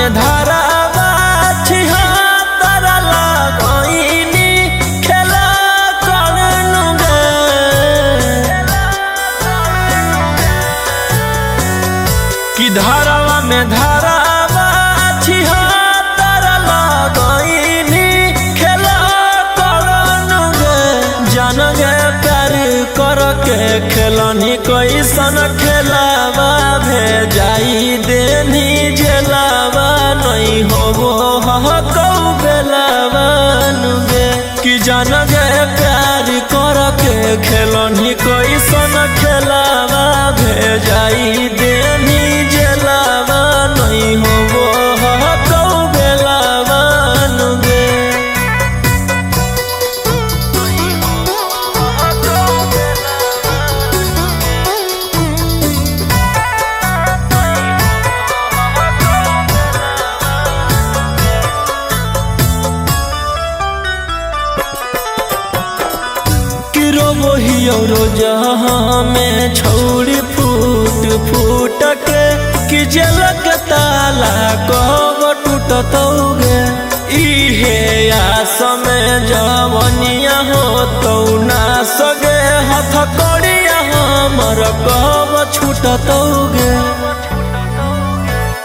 में धारा धारावा में धारावा छिहत्तर लगइनी खेला करनुगे जान गे प्यार कर के खेलनी कैसन खेलावा भेजाई देनी जेलावा नहीं होबो हकौ बेलावा नुगे कि जान गे प्यार कर के खेलनी कैसन खेलावा भेजाई देनी जेलावा नहीं होबो हकौ बेलावा नुगे जहाँ में छौड़ी फूट फूट के कि जलक ताला कब टूटतौगे इहे आस में जवनिया हो तो ना सगे हथ कड़िया हमर कब छूटतौगे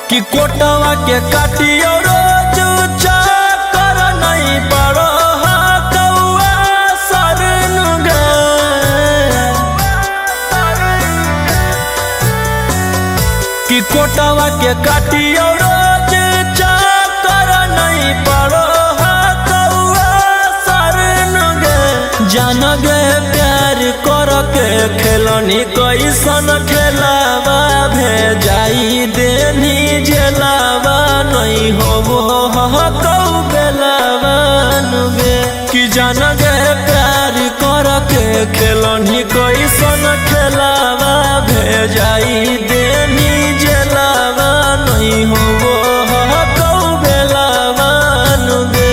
कि कोटवा के काटियो रोज चाकर नहीं पड़ो कि कोटवा के काटियो रोज चाकर नहीं पड़ो हकौआ सरनुगे जान गे प्यार कर के खेलनी कैसन खेलावा भेजाई देनी जेलावा नहीं होबो हकौ बेलावा नुगे कि जान गे प्यार कर के खेलनी कैसन खेलावा भेजाई देनी जेलावा नहीं होबो हकौ बेलावा नुगे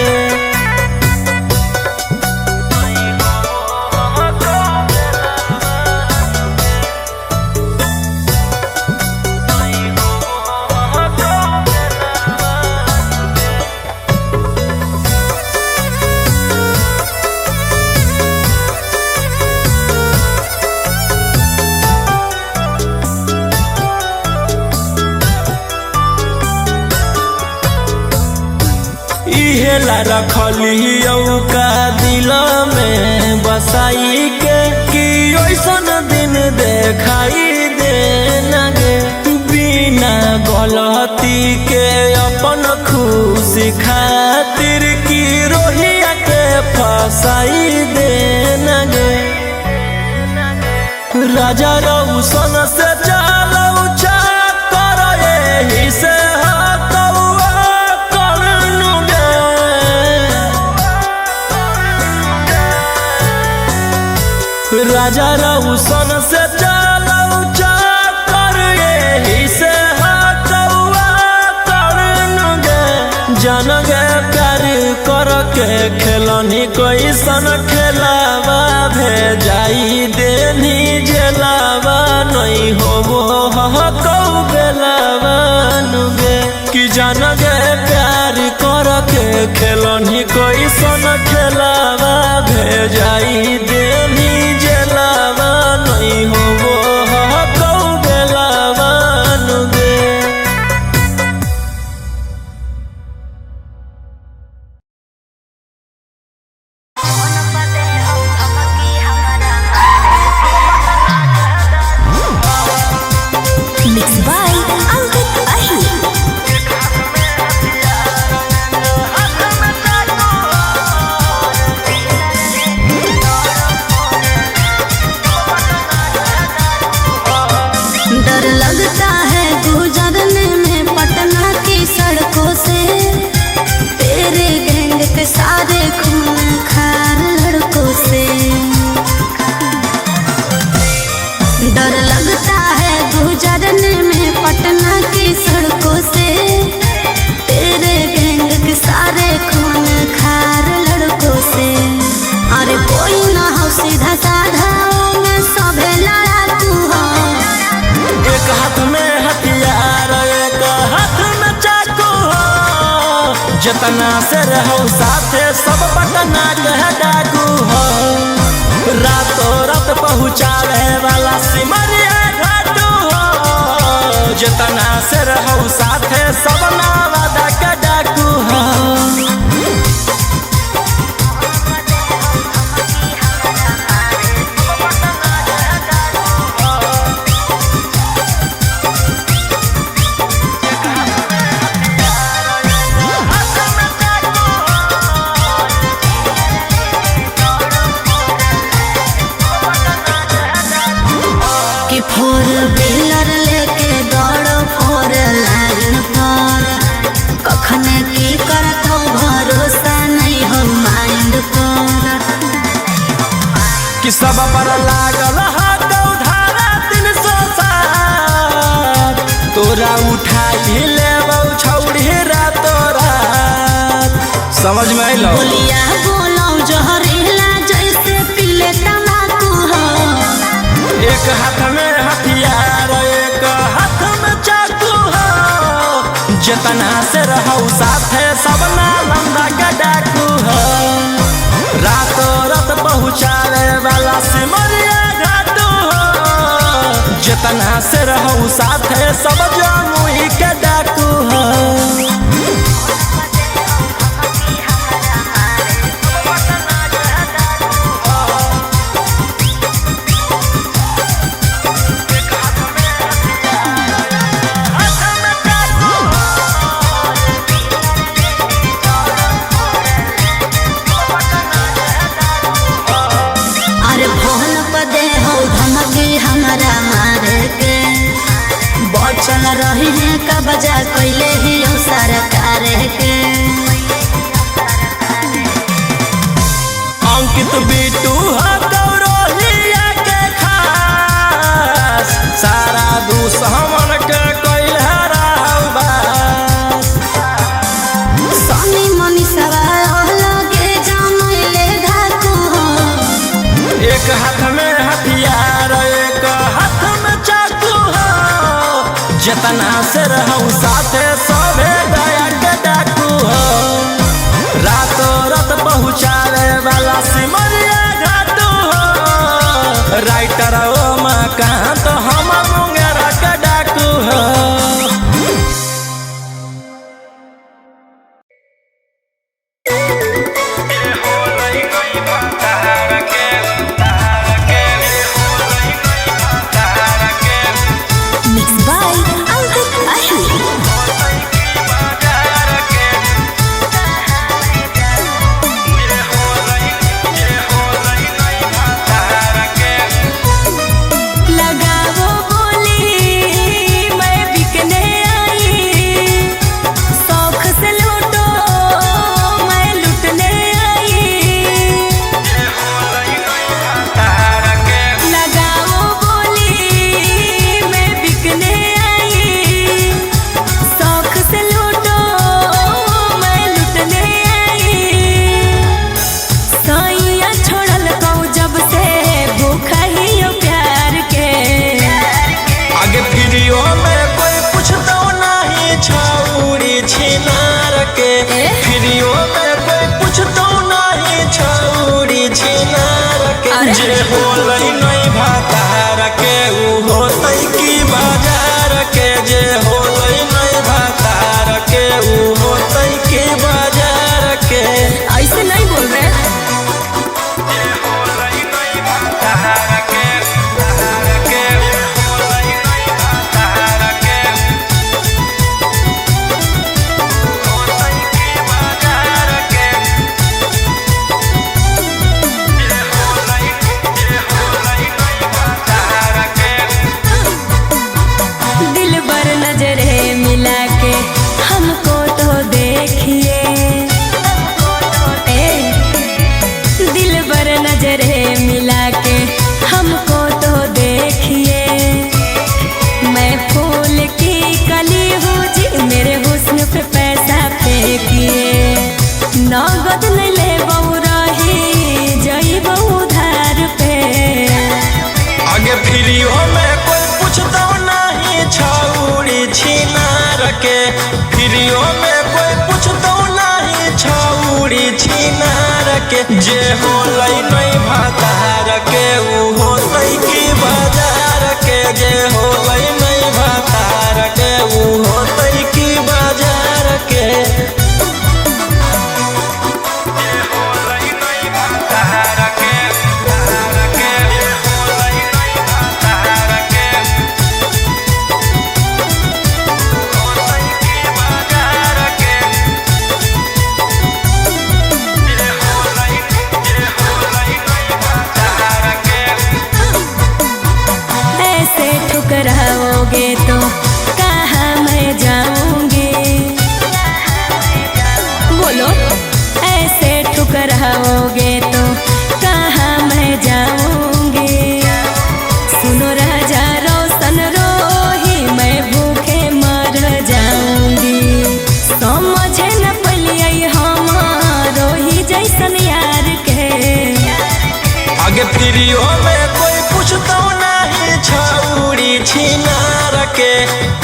इहेला रखलियौ का दिल में बसाई के कि ओइसन दिन देखाई देना गे बिना गलती के अपन खुशी खातिर की रोहिया के फसाई देना गे राजा रौशन से चलौ चाकर एही से राजा रौशन से चलौ चाकर एही से हकौआ करनुगे जान गे प्यार कर के खेलनी कैसन खेलावा भेजाई देनी जेलावा नहीं होबो हकौ बेलावा नुगे कि जान गे प्यार कर के खेलनी कैसन खेलावा भेजाई देनी जेलावा नहीं होबो हकौ बेलावा नुगे Mixed by Angkat Ahi. जितना से रहो साथे सब पटना के डाकू हो, रातों रात पहुँचावे वाला सिमरिया घाटू हो। जितना से रहो साथे सब नवादा के डाकू हो। फोर व्हीलर लेके दौड़ो फोर लाइन पर, कखने की करत हो भरोसा नहीं हो माइंड पर। कि सब पर लागल हाथ उधारा 360, तोरा उठाई लेबौ छौड़ी रातों रात। समझ में अइलो? बोलिया बोलो जहरीला जैसे पीले तम्बाकू हो। एक हाथ में हथियार एक हाथ में चाकू हो। जितना से रहो साथे सब नालंदा के डाकू हो। रातों रात पहुँचावे वाला सिमरिया घाटू हो। जितना से रहो साथे सब जमुई के डाकू हो। हमारा मारे के बचल रही है कब्जा कैले ही सरकार के। अंकित बिटू गौरहिया के खास, सारा दुश्मन के कैल हराबास। सनी मनीषवा लगे जमैले धाकू हो। एक हाथ में हथियार एक हाथ में चाकू हो। जितना से रहूं साथे सभे गया के डाकू हो। रातों रात पहुँचावे वाला सिमरिया घाटू हो। राइटर ओ मकान तो हम मुंगेरा के डाकू हो। जे होलै नहीं भातार के उ होतै की बाजार के। जे होलै नहीं भातार के उ होतै की बाजार के। ऐसे नहीं बोल रहे। जे होलै नहीं भातार के होलै नहीं भातार के होतै की बाजार के। जे होलै नहीं भातार के जे होलै नहीं भातार के ऊ होतै की बाजार के जे होलै नहीं भातार के ऊ होतै की बाजार के ठुकराओगे तो कहाँ मैं जाऊंगी, बोलो ऐसे ठुकराओगे तो कहाँ मैं जाऊंगी। सुनो राजा रोशन रोही मैं भूखे मर जाऊंगी। समझे न पलिए हमारो ही जैसन यार के आगे प्रियो में कोई पूछता नहीं छौड़ी छिनार के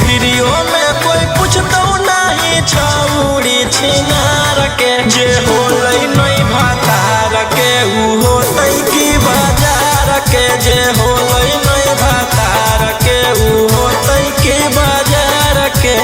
प्रियो में कोई पूछता नहीं छौड़ी छिनार के जे होलै नहीं भातार के ऊ होतै की बाजार के जे होलै नहीं भातार के ऊ होतै की बाजार के।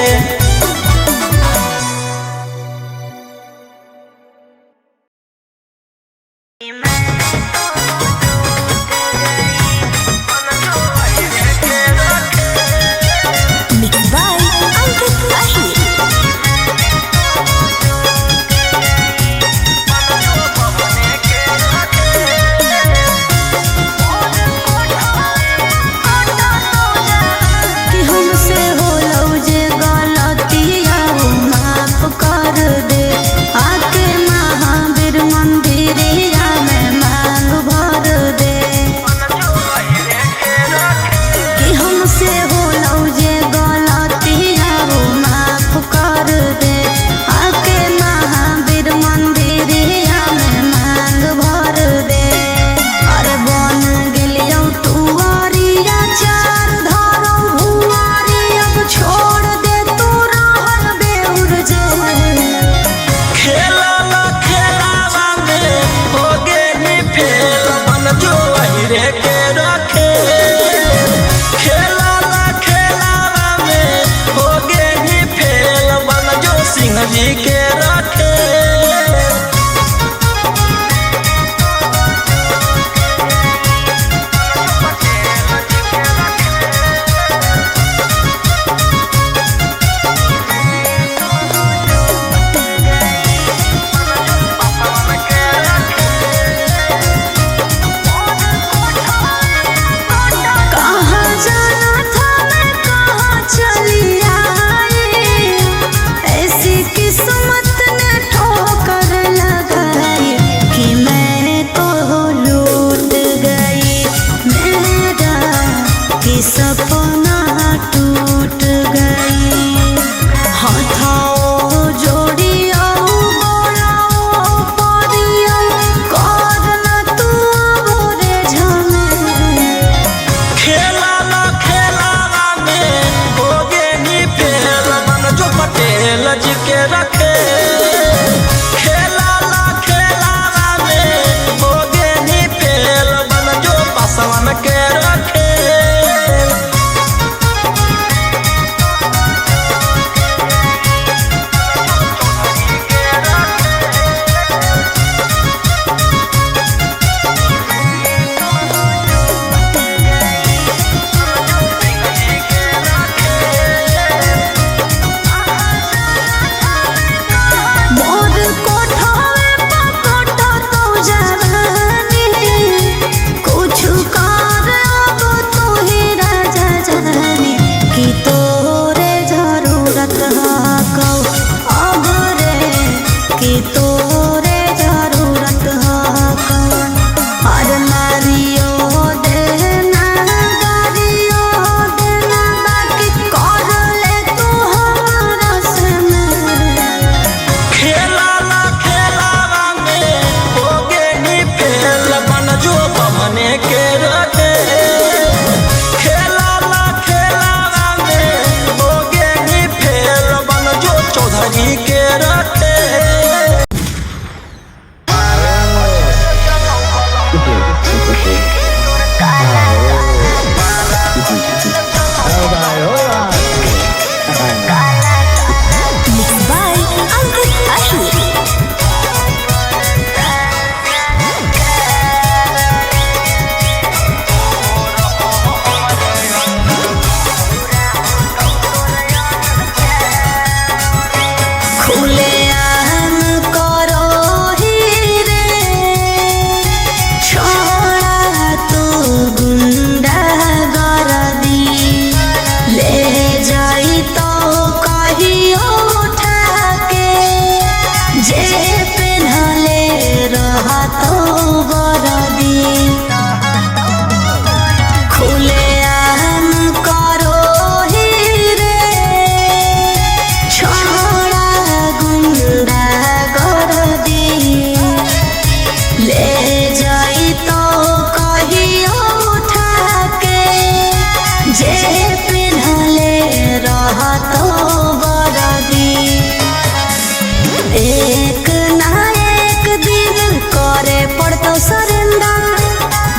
एक ना एक दिन करे पड़तो सरेंडर,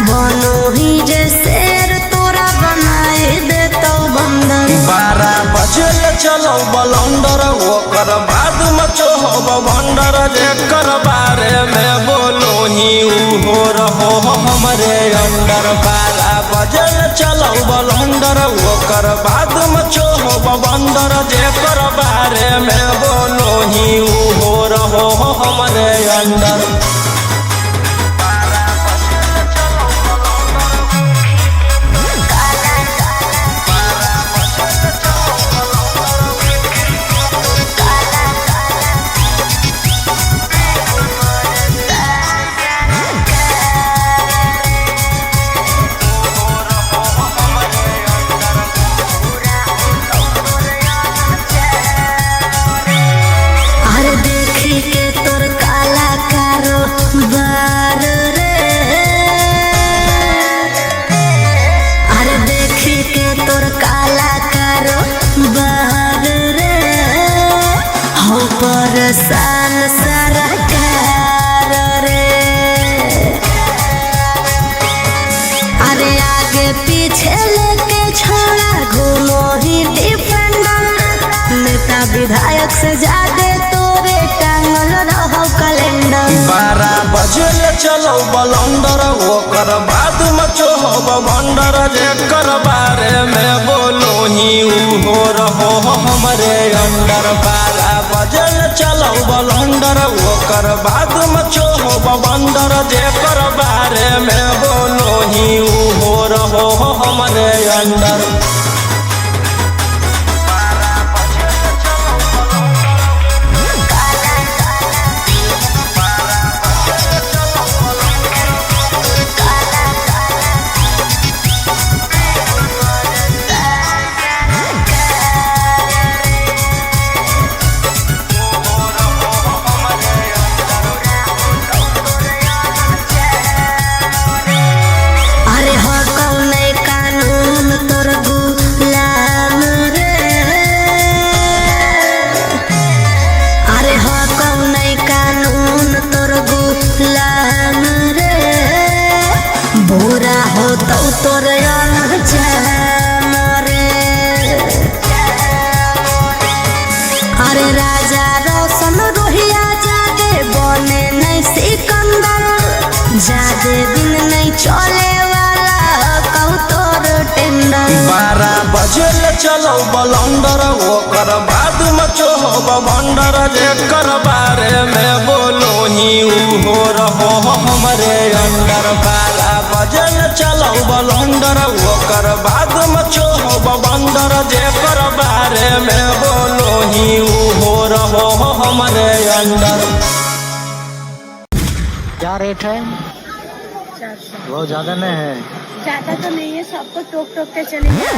बनो ही जे शेर तोरा बनाए देतो बंदर। 12 बजे चलो बलंदर, ओकर बाद मचो हो भंडर, जेकर बारे में बोलो ही हो रहो हमरे अंडर। 12 बजे चलो बलंदर, ओकर बाद मचो हो बंदर, जेकर बारे में बोलो ही हो रहो हमरे अंडर। सान सरकार रे, अरे आगे पीछे लेके छोड़ा घूमो ही डिफेंडर, नेता विधायक से ज्यादा तोरे टांगल रहो कैलेंडर। 12 बजे चलो बलंदर, ओकर बाद मचो हो भंडर, जेकर बारे में बोलो ही हो रहो हमरे अंडर। 12 बजे चलो बलंदर, ओकर बाद मचो हो भंडर, जेकर बारे में बोलो ही हो रहो हमरे अंडर। अरे राजा रोशन रोहिया जादे बने नहीं सिकंदर, जादे दिन नहीं चले वाला कहू तोर टेंडर। 12 बजे चलो बलंदर, ओकर बाद मचो हो भंडर, जेकर बारे में बोलो ही हो रहो हमरे अंडर। 12 बजे चलो बलंदर, ओकर बाद मचो हो भंडर, जेकर बारे में बोलो ही हो रहो हमरे अंडर। क्या रेट है? 400। बहुत ज्यादा नहीं है? ज्यादा तो नहीं है, सबको टोक टोक के चलेंगे।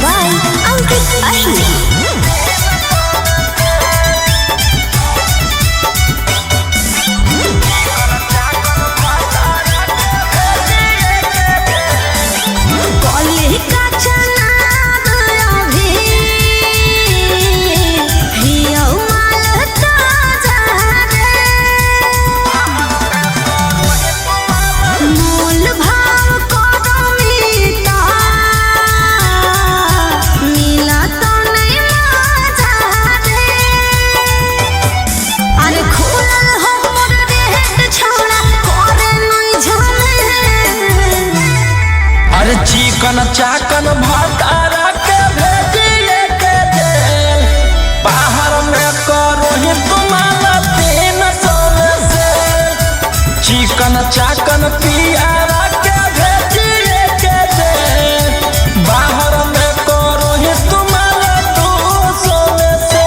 बाय अंकित अश्विनी। चिकन चाकन भटारा के भेजिए के जेल, बाहर में करो ही तुम्हारा 300 से। चिकन चाकन पियारा के भेजिए के जेल, बाहर में करो ही तुम्हारा 200 से।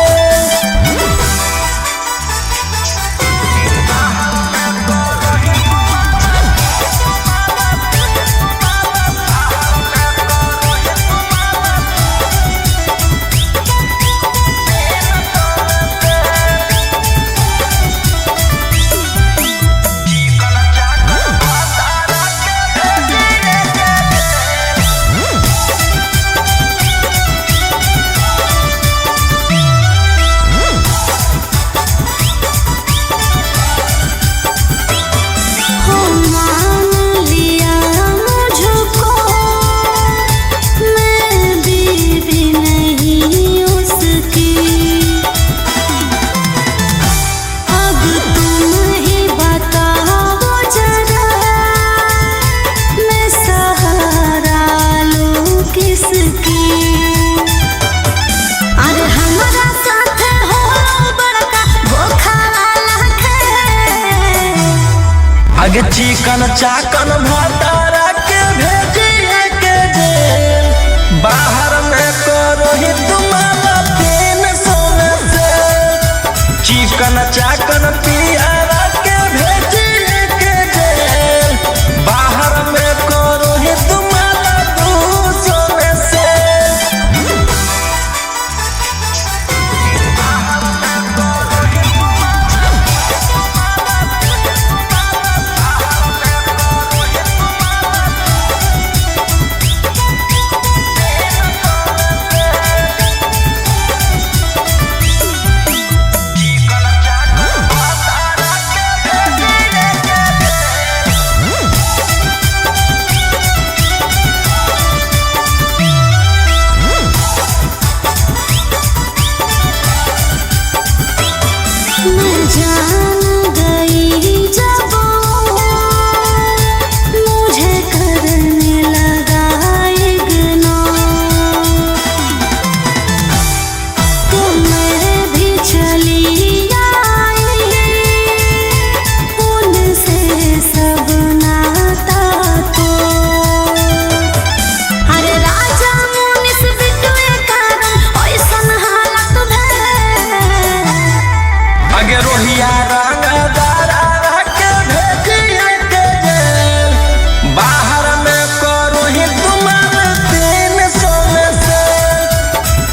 चाकन भतारा के भेजिए के जेल बाहर में करो ही तुम्हारा 300 में से चिकन चाकन पियारा के भेजिए के जेल बाहर में करो ही तुम्हारा 200 में से मैं जान गई जब मुझे करने लगा इग्नोर तो मैं भी चली आई उनसे सब नाता तो अरे राजा मुनिस बिटुए कारण ऐसन हालत भैल आगे रोहिया रंगदारा के भेजिए के जेल बाहर में करो ही तुम्हारे 300 में से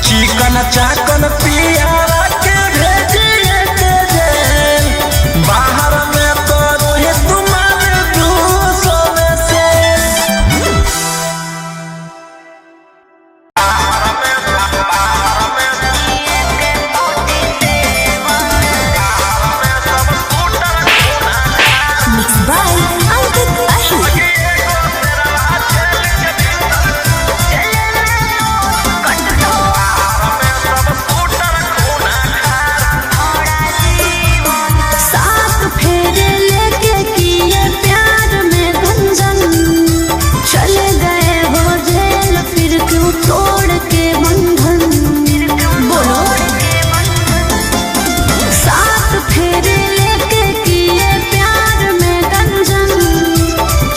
चिकन चाकन पियारा के भेजिए के जेल बाहर में करो ही तुम्हारे 200 में से Mixed by Ankit Ahi. साथ फेरे लेके किए प्यार में गुंजन चले गए हो जेल फिर क्यों तोड़ के बंधन बोलो साथ फेरे लेके किए प्यार में गंजन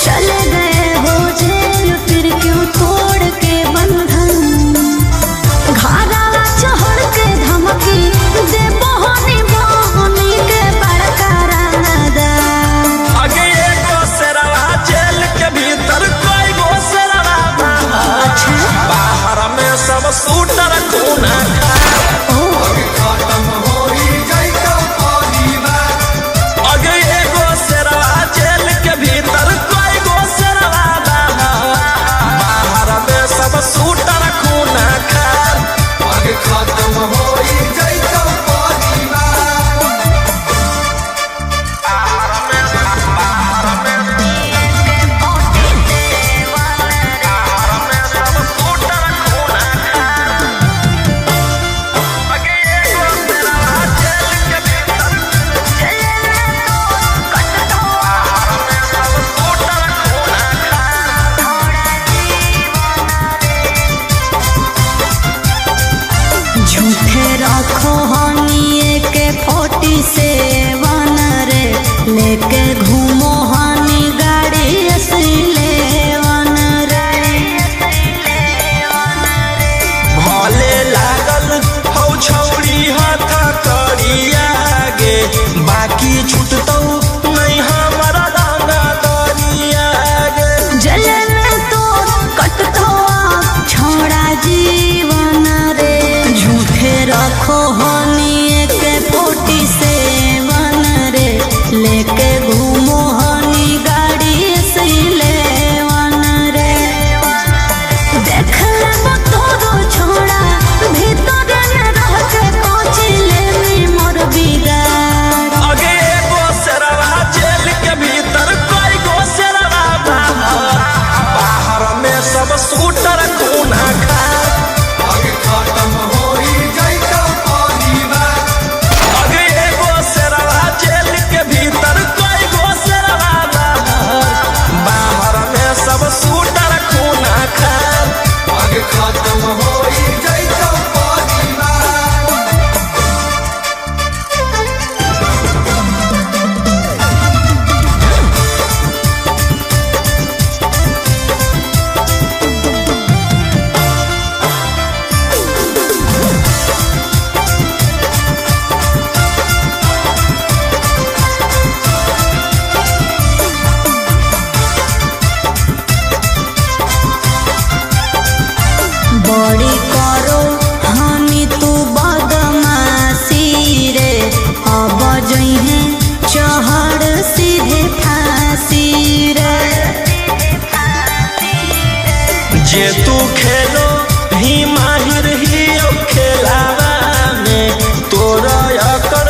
चले गए हो जेल फिर क्यों तोड़ के बंधन घारा चढ़ के धमकी दे बहनी बहनी के बड़कारादा आगे एगो शेरवा जेल के भीतर कोई गो शेरवा बाहर में सब शूटर खूना आगे एगो शेरवा जेल के भीतर कोई गो शेरवा बाहर में सब शूटर खूना खार आगे खत्म होई जइतो झूठे रखो हनिए के 47 रे लेके घूमो हनी गाड़ी असले वन रे भले लागल हौ छौरी हाथ करिया गे बाकी छूटतौ नहीं हमारा डांगा दरिया गे जले में तो कटतो छोड़ा जीवन रे झूठे रखो हनिए के 47 रे लेके घूमो हनी गाड़ी असले वन रे देख ले तोरो छोड़ा भीतर न रह के पहुंचले मी मोर बिगाड़ आगे एगो शेरवा जेल के भीतर कोई गो शेरवा बाहर में सब शूटर खूना खार आगे खत्म होई जइतो आगे एगो शेरवा जेल के भीतर कोई गो शेरवा बाहर में सब शूटर खूना खार आगे खत्म होई जइतो जे तू खेलो ही माहिर ही खेलावा में तोरा अकर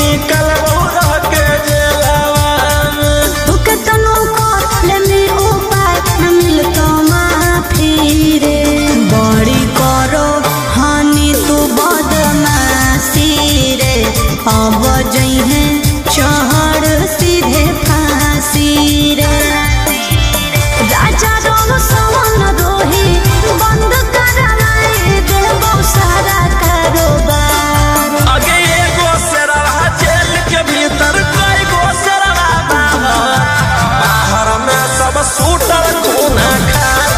निकल रह के जेलावा में तू के तनो ले में उपाय न मिलतो माफी रे बड़ी करो हानि तू बदमाशी रे अब जइहे चढ़ सीधे फांसी रे राजा रोम सवन रोही बंद कराए देबो सारा कारोबार आगे एगो सेरवा जेल के भीतर कई गो सेरवा बाहर में सब सूटर कोना खार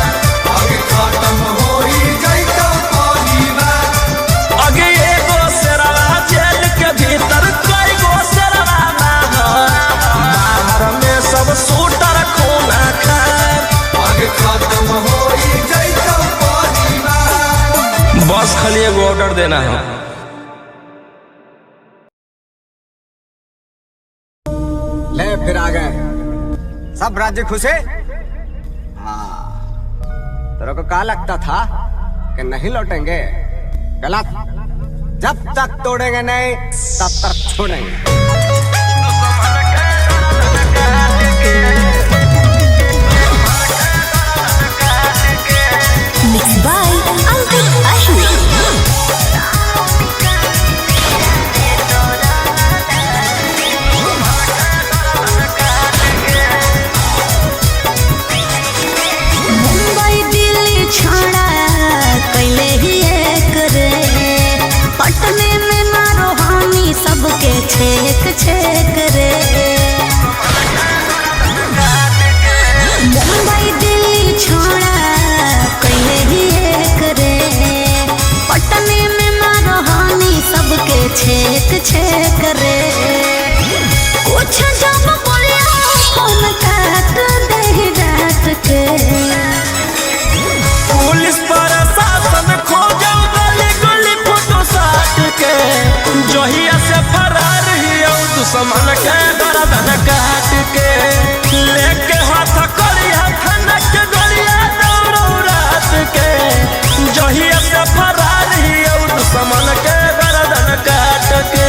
आगे खत्म होई जाइतो परिवार आगे एगो सेरवा जेल के भीतर कई गो सेरवा बाहर में सब सूटर कोना खार आगे खत्म होई जाइतो परिवार बस खाली एगो ऑर्डर देना है। ले फिर आ गए सब राज्य खुशे। हाँ तेरे को क्या लगता था कि नहीं लौटेंगे? गलत। जब तक तोड़ेंगे नहीं तब तक छोड़ेंगे। मिक्स बाय अंकित अहिर मुंबई दिल्ली छाड़ा कैले ही एक रे पटने में मारो हानि सबके छेक छेक रे मुंबई दिल्ली छाड़ा कैले ही एक रे पटने में मारो हानि सबके छेक छेक रे कुछ जब बोलिया फोन काट दे रात के पुलिस प्रशासन खोजो गली गली फोटो साट के जहिया से फरार ही दुश्मन के गर्दन काट के लेके हाथ करिया थनक गलिया दौड़ो रात के जहिया से फरार ही दुश्मन के गर्दन काट के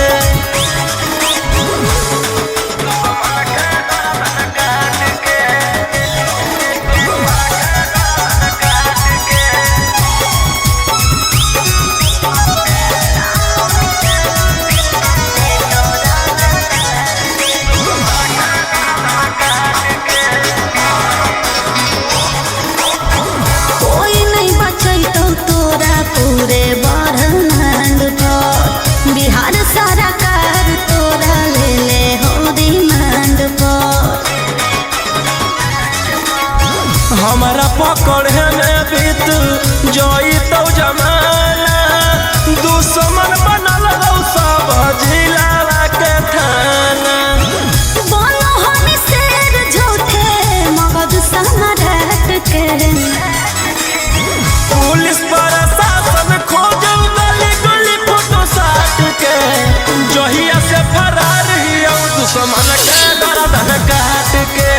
कोई नहीं बचैतो तोरा पूरे ब्रह्मांड पर बिहार सरकार तोरा ले ले हो डिमांड पर हमारा पकड़े में बीत जोई तो जमाना दुश्मन बनल रहो सब जिला के थाना बोलो हम शेर झूठे मगध सम्राट के पुलिस प्रशासन खोजो गली गली फोटो साट के जहिया से फरार ही दुश्मन के गर्दन काट के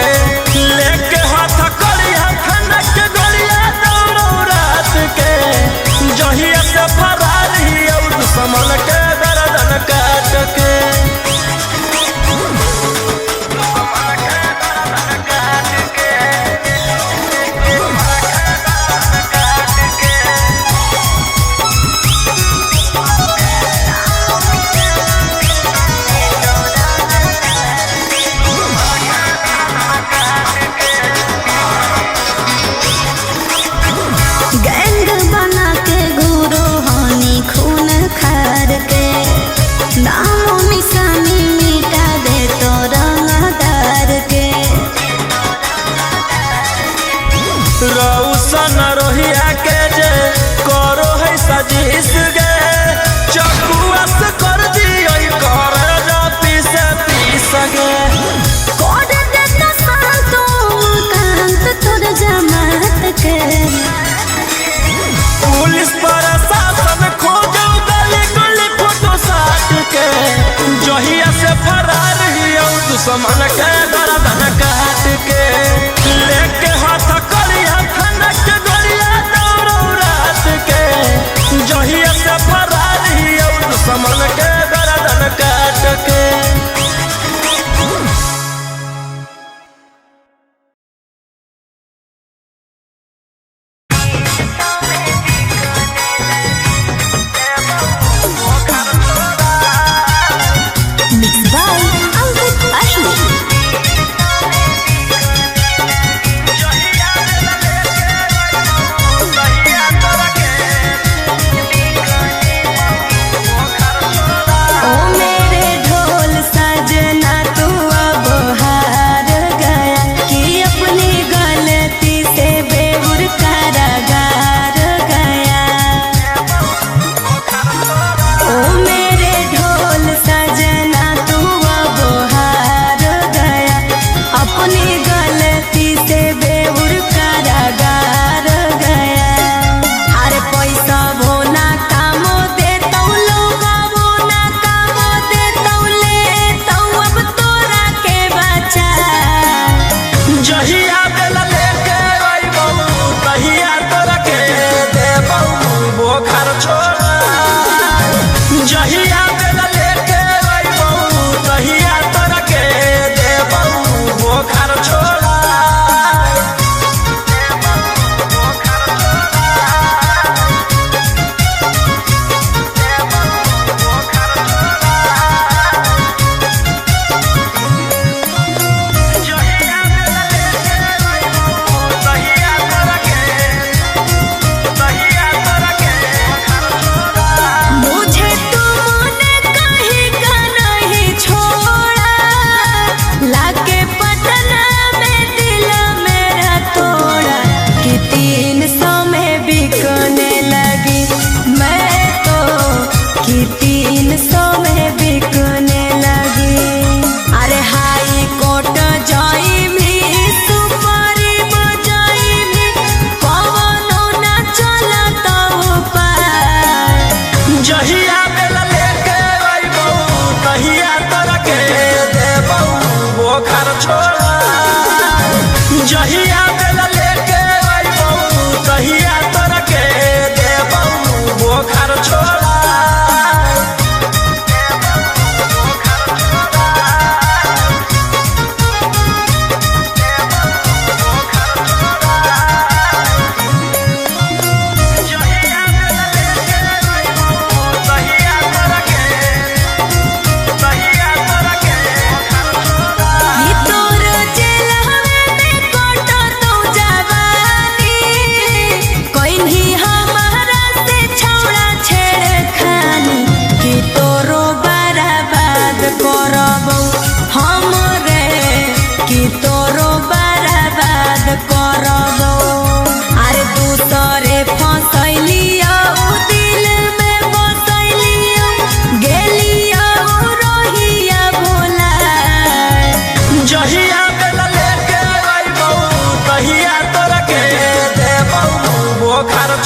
लेके हाथ करिया थनक गलिया दौड़ो रात के जहिया से फरार ही दुश्मन के गर्दन काट के गैंग बना के गुरु हानि खून खार के नामो निशानी मिटा दे तो रंगदार के रौशन रोहिया के जे करो है सजीस गे चकुआ से कर दियो कर जा पीस गे कोड देता संतो कांत तोर जमात के पुलिस प्रशासन खोजो गली गली फोटो साट के जहिया से फरार ही दुश्मन के गर्दन काट के लेके हाथ करिया थनक गलिया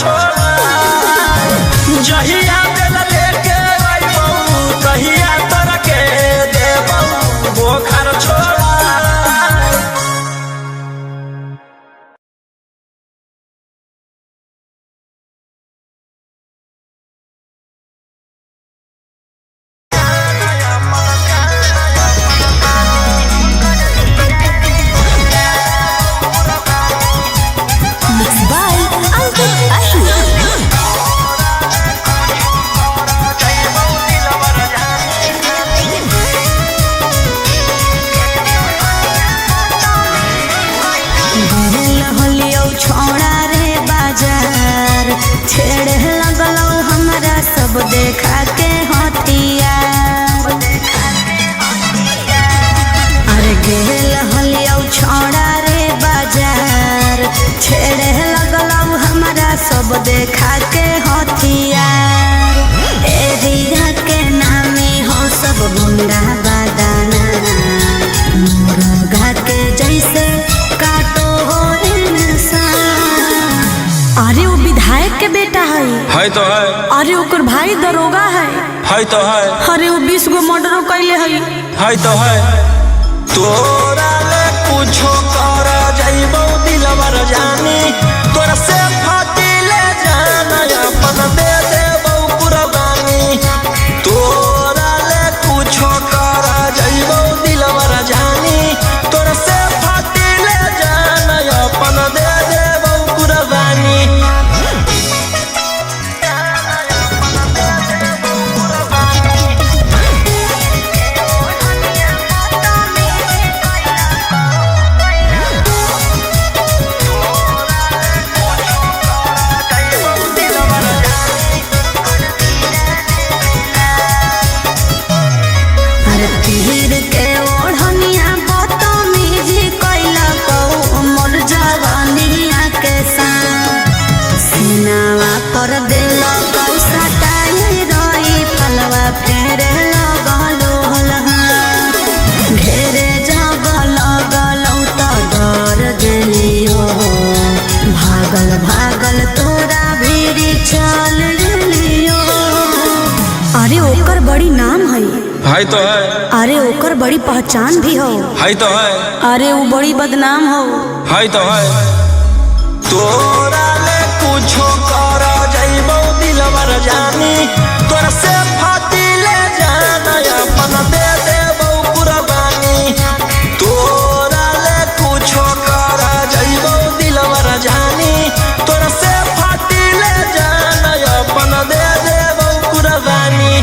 छोड़ा जहिया दिल लेके आइबो कहिया तोरा के देबो बोखर छोड़ा। छेड़े लगलो हमरा सब देखा के हथियार। अरे गेल हलियो छोड़ा रे बाजार छेड़े लगलो हमरा सब देखा के हथियार। एरिया के नामे हो सब गुंडा बादाना मुर्गा के जैसे काटो हो इंसान। अरे वो विधायक के बेटा है तो है। अरे ओकर भाई दरोगा है तो है। अरे वो 20 गो मर्डर कैले है तो है। तोरा ले कुछो कर जाइबो दिलवर जानी तोरा से फाटी ले जाना अपन दे देबो कुर्बानी। तोरा ले कुछो कर जाइबो दिलवर जानी तोरा से फाटी ले जाना अपन दे देबो कुर्बानी। तीर के ओढ़निया बदतमीजी कैला को मोर जवानिया के साथ सीनावा पर दिल कौ सटाई रही फलवा फेरे लगलो हलहा। घेरे जब लगलौ तो डर गेलियो भागल भागल तोरा भीरी चल गेलियो। अरे ओकर बड़ी नाम है तो है। अरे ओकर बड़ी पहचान भी हो तो है। अरे वो बड़ी बदनाम हो तो है। तोरा ले कुछो कर जाइबो दिलवर जानी तोरा से फाटी ले जाना अपन दे देबो कुर्बानी। तोरा ले कुछो कर जाइबो दिलवर जानी तोरा से फाटी ले जाना अपन दे देबो कुर्बानी।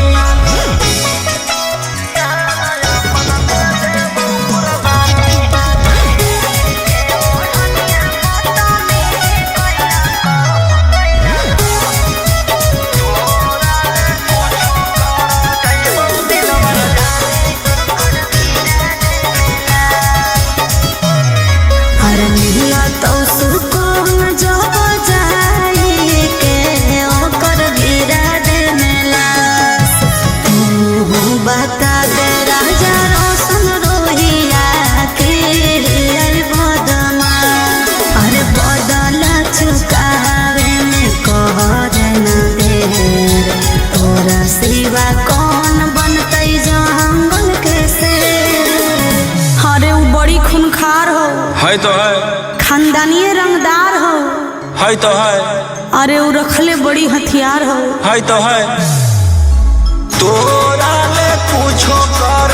तो है। खानदानीय रंगदार हो तो है। अरे वो रखले बड़ी हथियार हो तो है। तोरा ले कुछो कर